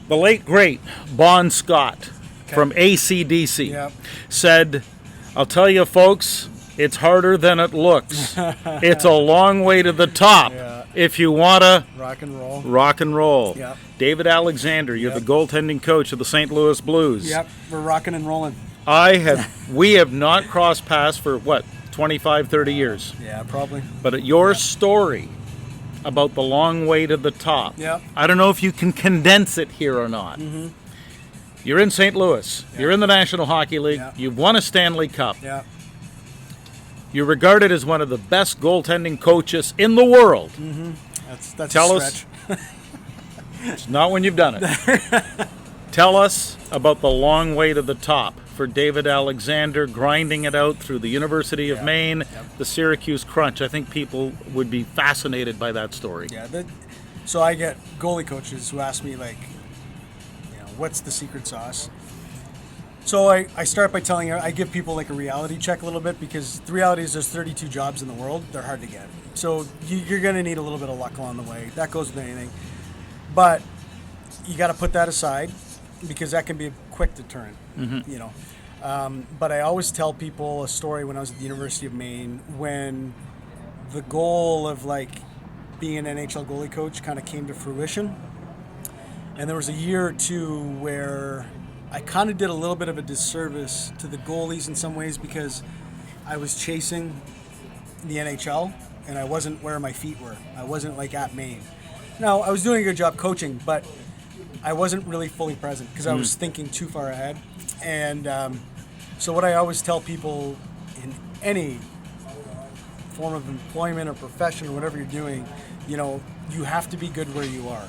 The late, great Bon Scott from AC/DC said, I'll tell you, folks, it's harder than it looks. It's a long way to the top if you want to rock and roll. Rock and roll. Yep. David Alexander, you're the goaltending coach of the St. Louis Blues. Yep, we're rocking and rolling. We have not crossed paths for, 25, 30 years? Yeah, probably. But your story about the long way to the top, I don't know if you can condense it here or not. Mm-hmm. You're in St. Louis. You're in the National Hockey League. You've won a Stanley Cup. You're regarded as one of the best goaltending coaches in the world. Mm-hmm. That's Tell a stretch. us. It's not when you've done it. Tell us about the long way to the top for David Alexander, grinding it out through the University of Maine, the Syracuse Crunch. I think people would be fascinated by that story. So I get goalie coaches who ask me, what's the secret sauce? So I start by telling, I give people a reality check a little bit, because the reality is there's 32 jobs in the world. They're hard to get. So you're going to need a little bit of luck along the way. That goes with anything. But you got to put that aside, because that can be a quick deterrent, But I always tell people a story when I was at the University of Maine, when the goal of being an NHL goalie coach kind of came to fruition. And there was a year or two where I kind of did a little bit of a disservice to the goalies in some ways, because I was chasing the NHL and I wasn't where my feet were. I wasn't at Maine. Now, I was doing a good job coaching, but I wasn't really fully present because I was thinking too far ahead. And so what I always tell people in any form of employment or profession or whatever you're doing, you have to be good where you are.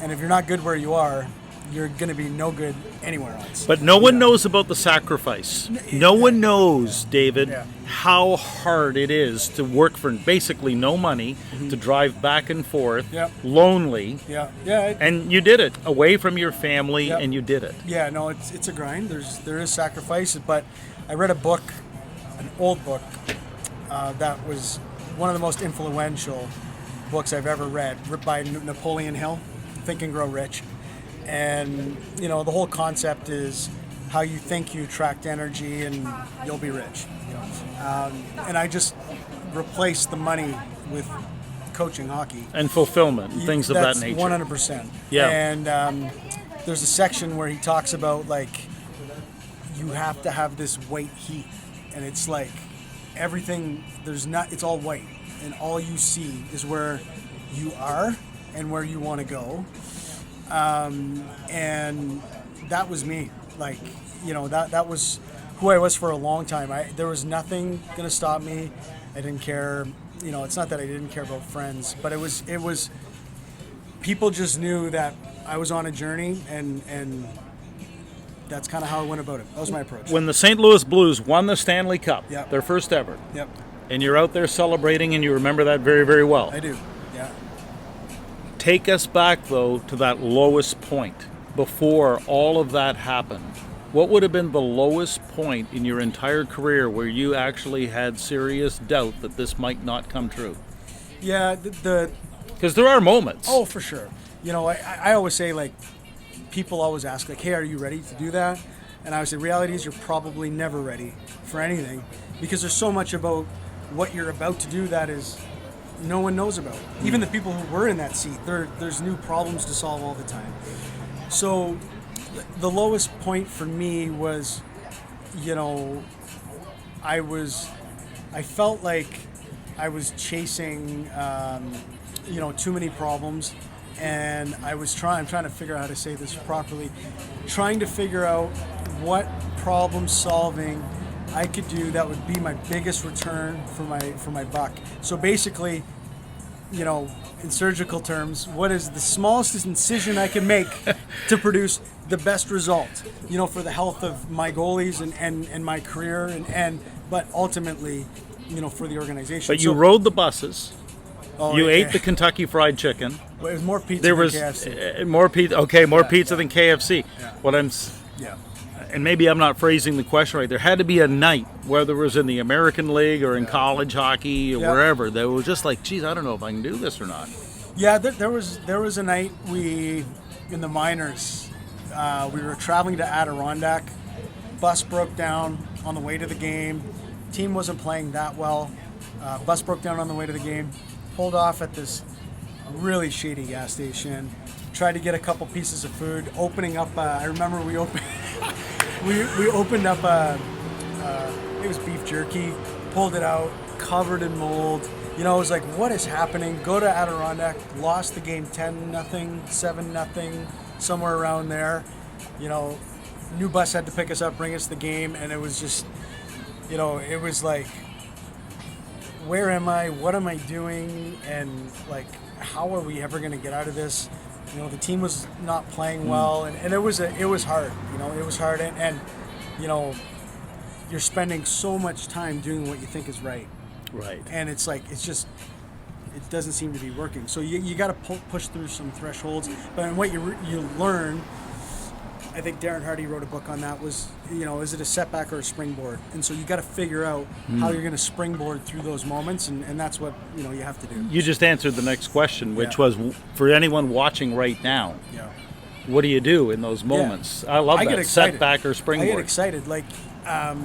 And if you're not good where you are, you're going to be no good anywhere else. But no one knows about the sacrifice. No one knows, David, how hard it is to work for basically no money, to drive back and forth, lonely. And you did it away from your family, and you did it. Yeah, no, it's a grind. There is sacrifice. But I read a book, an old book, that was one of the most influential books I've ever read, written by Napoleon Hill, Think and Grow Rich. And, the whole concept is how you think you attract energy and you'll be rich. And I just replaced the money with coaching hockey. And fulfillment and things of that nature. 100%. Yeah. And there's a section where he talks about, you have to have this white heat. And it's everything, it's all white. And all you see is where you are and where you want to go. And that was me. That was who I was for a long time. There was nothing going to stop me. I didn't care. It's not that I didn't care about friends, but it was people just knew that I was on a journey, and that's kind of how I went about it. That was my approach. When the St. Louis Blues won the Stanley Cup, their first ever, and you're out there celebrating, and you remember that very, very well. I do, yeah. Take us back, though, to that lowest point before all of that happened. What would have been the lowest point in your entire career where you actually had serious doubt that this might not come true? Yeah, because there are moments. Oh, for sure. I always say, people always ask, hey, are you ready to do that? And I would say, reality is you're probably never ready for anything, because there's so much about what you're about to do that is no one knows about. Even the people who were in that seat, there's new problems to solve all the time. So the lowest point for me was, I felt like I was chasing, too many problems, and I'm trying to figure out how to say this properly, trying to figure out what problem solving I could do that would be my biggest return for my buck. So basically, in surgical terms, what is the smallest incision I can make to produce the best result, for the health of my goalies and my career, but ultimately, for the organization. But you rode the buses. You ate the Kentucky Fried Chicken. Well, it was more pizza than KFC. More pizza. Okay, more pizza than KFC. Yeah. And maybe I'm not phrasing the question right. There had to be a night, whether it was in the American League or in college hockey or wherever, that was just geez, I don't know if I can do this or not. Yeah, there was a night in the minors, we were traveling to Adirondack. Bus broke down on the way to the game. Team wasn't playing that well. Bus broke down on the way to the game. Pulled off at this really shady gas station. Tried to get a couple pieces of food. Opening up, I remember we opened we opened up it was beef jerky. Pulled it out, covered in mold. You know, it was like, what is happening? Go to Adirondack, lost the game 10-0, 7-0, somewhere around there. You know, new bus had to pick us up, bring us the game, and it was just, you know, it was like, where am I? What am I doing? And like, how are we ever going to get out of this? You know, the team was not playing well, and it was hard. You know, it was hard, and you know, you're spending so much time doing what you think is right. Right. And it's like, it doesn't seem to be working. So you got to push through some thresholds. But what you learn, I think Darren Hardy wrote a book on that, was, you know, is it a setback or a springboard? And so you got to figure out how you're going to springboard through those moments, and that's what, you know, you have to do. You just answered the next question, which was, for anyone watching right now, what do you do in those moments? I love that, setback or springboard. I get excited. Like, I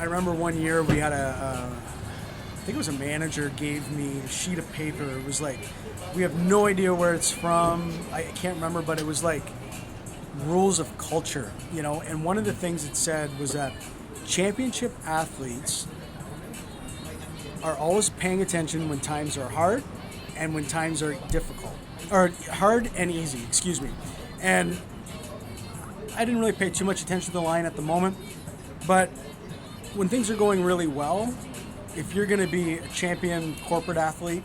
remember one year we had I think it was a manager gave me a sheet of paper. It was like, we have no idea where it's from. I can't remember, but it was like rules of culture, you know. And one of the things it said was that championship athletes are always paying attention when times are hard and when times are difficult, or hard and easy, excuse me. And I didn't really pay too much attention to the line at the moment, but when things are going really well, if you're going to be a champion corporate athlete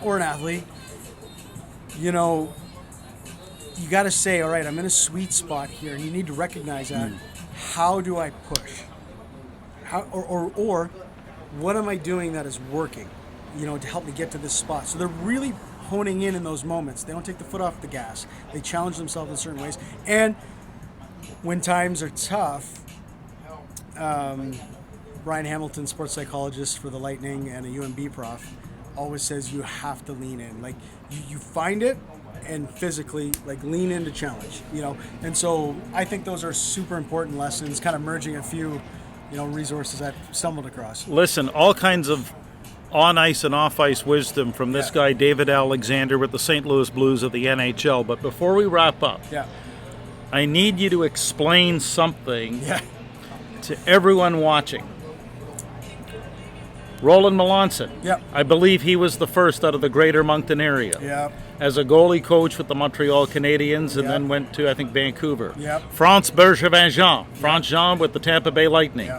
or an athlete, you know, you got to say, all right, I'm in a sweet spot here, and you need to recognize that. How do I push? How, or what am I doing that is working, you know, to help me get to this spot? So they're really honing in those moments. They don't take the foot off the gas. They challenge themselves in certain ways. And when times are tough, Brian Hamilton, sports psychologist for the Lightning and a UMB prof, always says you have to lean in. Like, you find it and physically, like, lean into challenge, you know. And so I think those are super important lessons, kind of merging a few, you know, resources I've stumbled across. Listen, all kinds of on-ice and off-ice wisdom from this guy, David Alexander, with the St. Louis Blues of the NHL. But before we wrap up, I need you to explain something to everyone watching. Roland Melanson. I believe he was the first out of the greater Moncton area. As a goalie coach with the Montreal Canadiens, and then went to, I think, Vancouver. France Bergevin, France Jean with the Tampa Bay Lightning.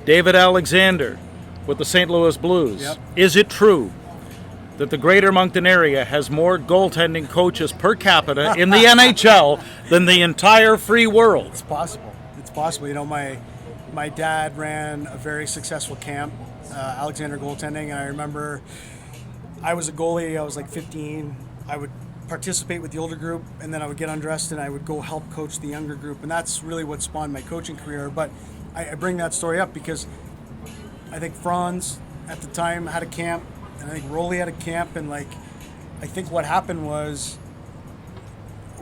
David Alexander with the St. Louis Blues. Is it true that the greater Moncton area has more goaltending coaches per capita in the NHL than the entire free world? It's possible. It's possible. You know, my dad ran a very successful camp, Alexander Goaltending, and I remember I was a goalie. I was like 15. I would participate with the older group, and then I would get undressed and I would go help coach the younger group, and that's really what spawned my coaching career. But I bring that story up because I think Franz at the time had a camp, and I think Rolly had a camp, and like, I think what happened was,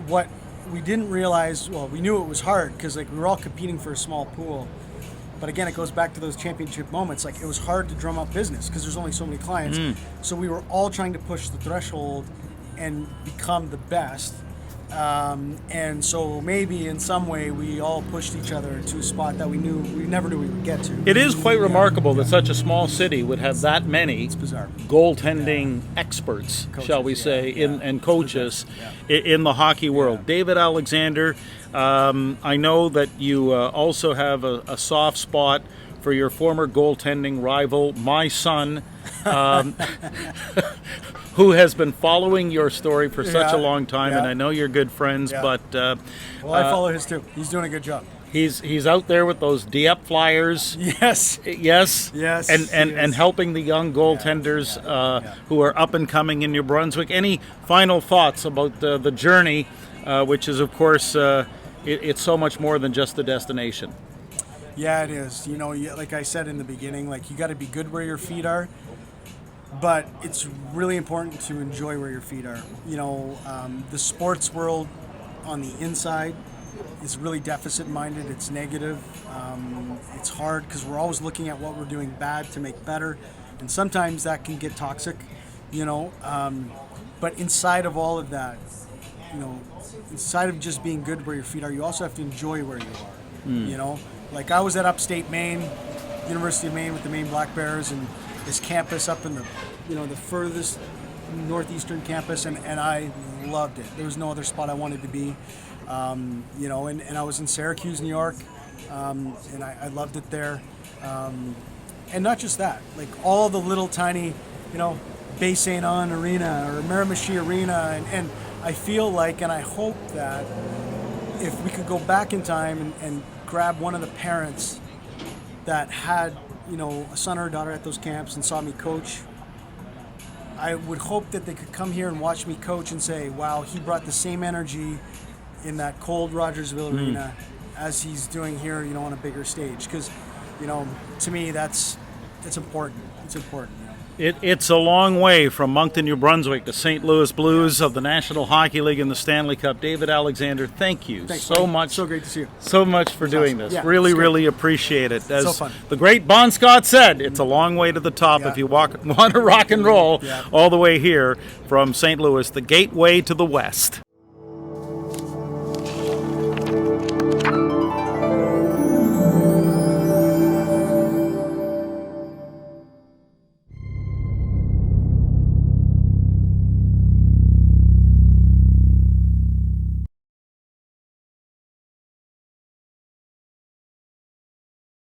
what we didn't realize, well, we knew it was hard because like we were all competing for a small pool. But again, it goes back to those championship moments. Like, it was hard to drum up business because there's only so many clients. So we were all trying to push the threshold and become the best. And so maybe in some way we all pushed each other to a spot that we never knew we would get to. It is quite remarkable that such a small city would have that many goaltending experts, shall we say, and coaches in the hockey world. David Alexander, I know that you also have a soft spot for your former goaltending rival, my son, who has been following your story for such a long time, and I know you're good friends, but... well, I follow his too. He's doing a good job. He's out there with those Dieppe Flyers. Yes. And helping the young goaltenders who are up and coming in New Brunswick. Any final thoughts about the journey, which is, of course, it's so much more than just the destination? Yeah, it is. You know, like I said in the beginning, like, you got to be good where your feet are. but it's really important to enjoy where your feet are. You know, the sports world on the inside is really deficit-minded. It's negative. It's hard because we're always looking at what we're doing bad to make better, and sometimes that can get toxic, you know. But inside of all of that, you know, inside of just being good where your feet are, you also have to enjoy where you are. You know, like I was at upstate Maine, University of Maine with the Maine Black Bears, and this campus up in the, you know, the furthest northeastern campus, and I loved it. There was no other spot I wanted to be. You know, and I was in Syracuse, New York, and I loved it there. And not just that, like all the little tiny, you know, Bay St. Anne Arena or Miramichi Arena, and I feel like, and I hope that if we could go back in time and grab one of the parents that had, you know, a son or a daughter at those camps and saw me coach, I would hope that they could come here and watch me coach and say, wow, he brought the same energy in that cold Rogersville arena as he's doing here, you know, on a bigger stage. Because, you know, to me, it's important. It's important. You know? It's a long way from Moncton, New Brunswick to St. Louis Blues of the National Hockey League and the Stanley Cup. David Alexander, thank you so much. So great to see you. So much for doing this. Yeah, really appreciate it. As so fun. The great Bon Scott said, it's a long way to the top if you want to rock and roll all the way here from St. Louis, the gateway to the West.